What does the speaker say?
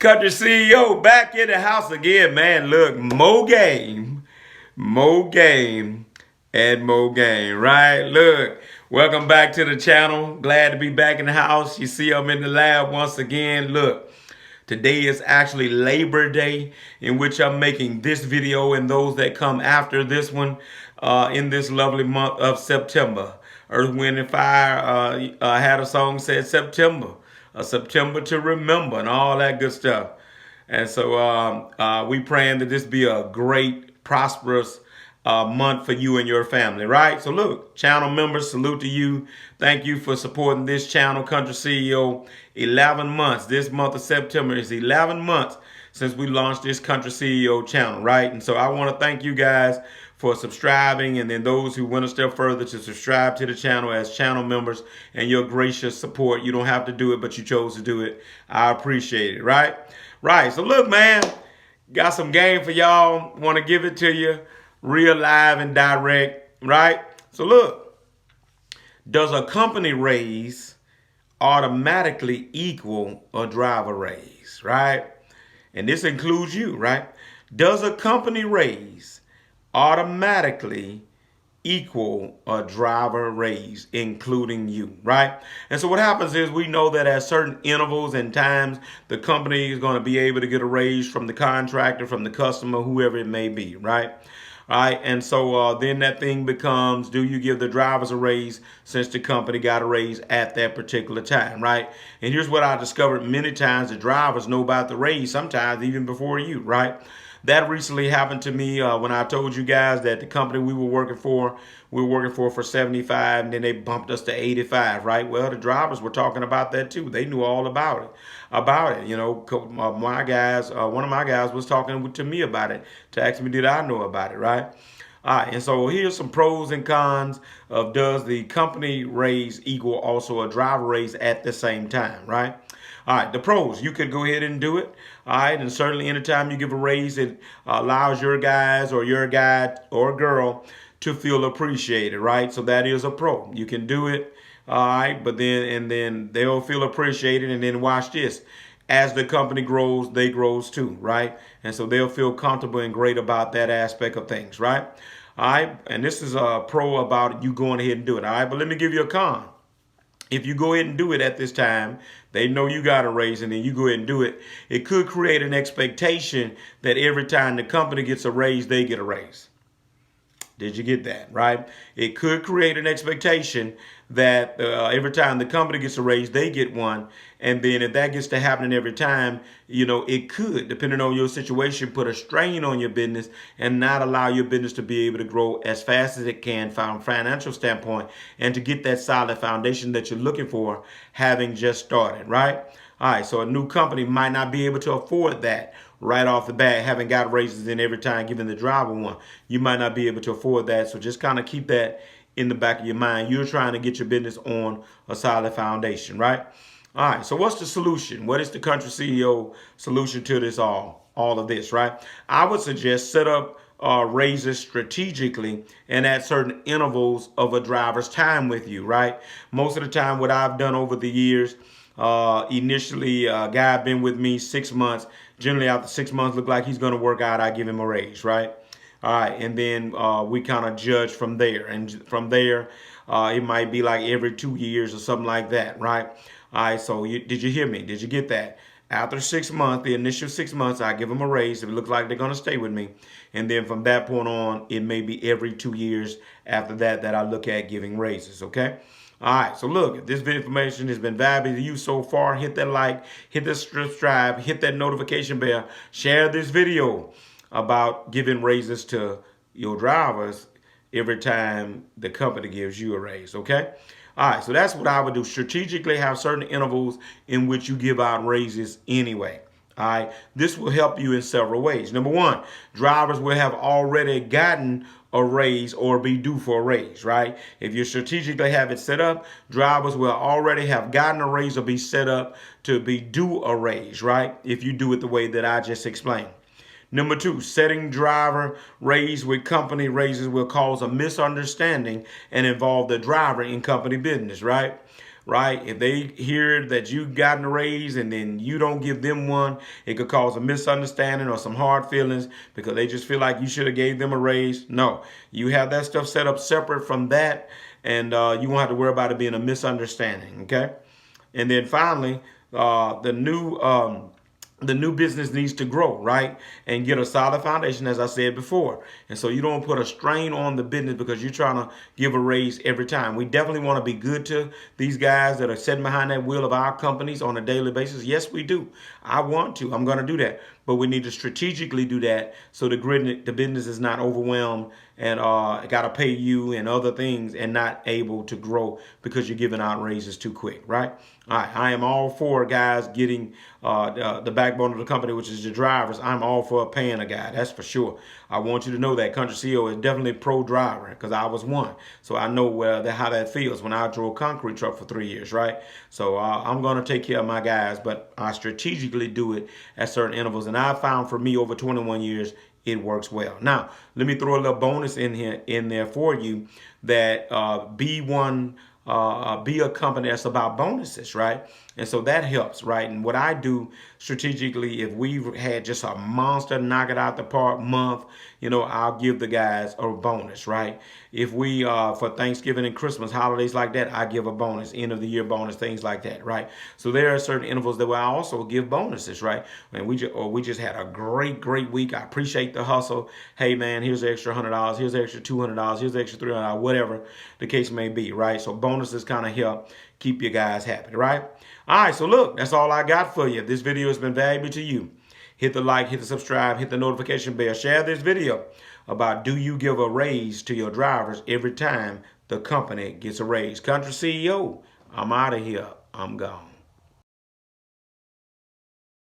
Country CEO back in the house again, man. Look, more game, and more game, right? Look, welcome back to the channel. Glad to be back in the house. You see, I'm in the lab once again. Look, today is actually Labor Day, in which I'm making this video and those that come after this one in this lovely month of September. Earth, Wind, and Fire had a song said September. September to remember and all that good stuff. And so we praying that this be a great, prosperous month for you and your family, right? So look, channel members, salute to you. Thank you for supporting this channel, Country CEO. 11 months. This month of September is 11 months since we launched this Country CEO channel, right? And so I want to thank you guys for subscribing, and then those who went a step further to subscribe to the channel as channel members and your gracious support. You don't have to do it, but you chose to do it. I appreciate it, right? Right, so look, man, got some game for y'all. Want to give it to you real live and direct, right? So look, does a company raise automatically equal a driver raise, right? And this includes you, right? Does a company raise automatically equal a driver raise, including you, right? And so what happens is we know that at certain intervals and times, the company is going to be able to get a raise from the contractor, from the customer, whoever it may be, right? All right, and so then that thing becomes, do you give the drivers a raise since the company got a raise at that particular time, right? And here's what I discovered many times: the drivers know about the raise, sometimes even before you, right? That recently happened to me when I told you guys that the company we were working for 75, and then they bumped us to 85, right? Well, the drivers were talking about that too. They knew all about it. You know, my guys, one of my guys was talking to me about it to ask me, did I know about it, right? All right, and so here's some pros and cons of, does the company raise equal also a driver raise at the same time, right? All right, the pros, you could go ahead and do it. All right, and certainly anytime you give a raise, it allows your guys or your guy or girl to feel appreciated, right? So that is a pro. You can do it, all right, but then they'll feel appreciated, and then watch this. As the company grows, they grows too, right? And so they'll feel comfortable and great about that aspect of things, right? All right, and this is a pro about you going ahead and do it, all right? But let me give you a con. If you go ahead and do it at this time, they know you got a raise, and then you go ahead and do it. It could create an expectation that every time the company gets a raise, they get a raise. Did you get that, right? It could create an expectation that every time the company gets a raise, they get one. And then if that gets to happening every time, you know, it could, depending on your situation, put a strain on your business and not allow your business to be able to grow as fast as it can from a financial standpoint, and to get that solid foundation that you're looking for, having just started, right? All right, so a new company might not be able to afford that right off the bat, having got raises in every time, giving the driver one. You might not be able to afford that, so just kind of keep that in the back of your mind. You're trying to get your business on a solid foundation, right? All right, so what's the solution? What is the Country CEO solution to this all of this, right? I would suggest set up raises strategically and at certain intervals of a driver's time with you, right? Most of the time, what I've done over the years, initially, a guy been with me 6 months. Generally, after 6 months, look like he's going to work out, I give him a raise, right? All right, and then we kind of judge from there. And from there, it might be like every 2 years or something like that, right? All right, so did you hear me? Did you get that? After 6 months, the initial 6 months, I give them a raise if it looks like they're going to stay with me. And then from that point on, it may be every 2 years after that that I look at giving raises, okay? All right, so look, if this information has been valuable to you so far, hit that like, hit that subscribe, hit that notification bell, share this video about giving raises to your drivers every time the company gives you a raise, okay? All right, so that's what I would do. Strategically have certain intervals in which you give out raises anyway. All right, this will help you in several ways. Number one, drivers will have already gotten a raise or be due for a raise, right? If you strategically have it set up, drivers will already have gotten a raise or be set up to be due a raise, right? If you do it the way that I just explained. Number two, setting driver raise with company raises will cause a misunderstanding and involve the driver in company business, right? right? If they hear that you've gotten a raise and then you don't give them one, it could cause a misunderstanding or some hard feelings because they just feel like you should have gave them a raise. No, you have that stuff set up separate from that, and you won't have to worry about it being a misunderstanding, okay? And then finally, the new business needs to grow, right? And get a solid foundation, as I said before. And so you don't put a strain on the business because you're trying to give a raise every time. We definitely want to be good to these guys that are sitting behind that wheel of our companies on a daily basis. Yes, we do. I want to. I'm going to do that. But we need to strategically do that so the business is not overwhelmed and got to pay you and other things and not able to grow because you're giving out raises too quick, right? All right, I am all for guys getting the backbone of the company, which is the drivers. I'm all for paying a guy, that's for sure. I want you to know that Country CEO is definitely pro driver because I was one. So I know how that feels when I drove a concrete truck for 3 years, right? So I'm going to take care of my guys, but I strategically do it at certain intervals. And I found for me over 21 years, it works well. Now, let me throw a little bonus in there for you that be a company that's about bonuses, right? And so that helps, right? And what I do strategically, if we've had just a monster knock it out the park month, I'll give the guys a bonus, right? If we, for Thanksgiving and Christmas, holidays like that, I give a bonus, end of the year bonus, things like that, right? So there are certain intervals that I also give bonuses, right? And we just had a great week. I appreciate the hustle. Hey man, here's the extra $100, here's the extra $200, here's the extra $300, whatever the case may be, right? So bonuses kind of help keep you guys happy, right? All right, so look, that's all I got for you. If this video has been valuable to you, hit the like, hit the subscribe, hit the notification bell. Share this video about do you give a raise to your drivers every time the company gets a raise. Country CEO, I'm out of here. I'm gone.